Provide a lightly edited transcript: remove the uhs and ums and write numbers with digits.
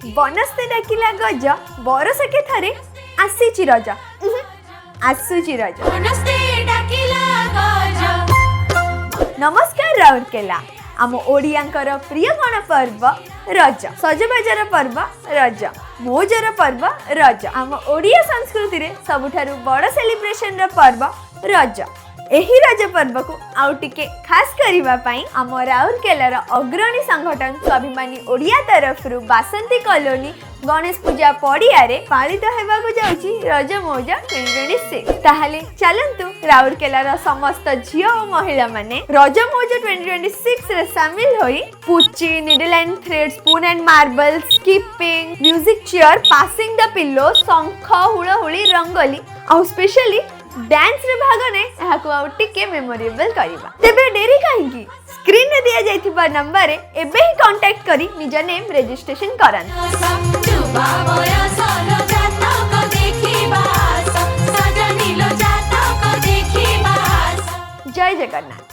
बनस्ते डाकिला गज बरस के थरे आसीची रज आसुची रज। नमस्कार राउरकेला आम ओडियांकर प्रिय गण पर्व रज सजबाजर पर्व रज मौजर पर्व रज आम ओडिया संस्कृति रे सबुठारु बड़ सेलिब्रेशन पर्व रज। एही रज पर्व को आउ टिके खास करिवा पाई आम राउरकेलार अग्रणी संगठन स्वाभिमानी ओडिया तरफ बासंती कॉलोनी गणेश पूजा पड़िया रे पालित हेबाकु जाउची रज मौज 2026। ताहाले चलंतु राउरकेलार समस्त झियो और महिला माने रज मौज 2026 रे शामिल होई पुची needle and thread spoon and marble skipping music chair passing the pillow शंख हुळहुळी रंगोली और स्पेशली डांस रे भाग ने एहाको आउ टिके मेमोरेबल करिबा। तेबे देरी काहेकि स्क्रीन रे दिया जाइथिबा नंबर रे एबे ही कांटेक्ट करी निज नेम रजिस्ट्रेशन करन। जय जगन्नाथ।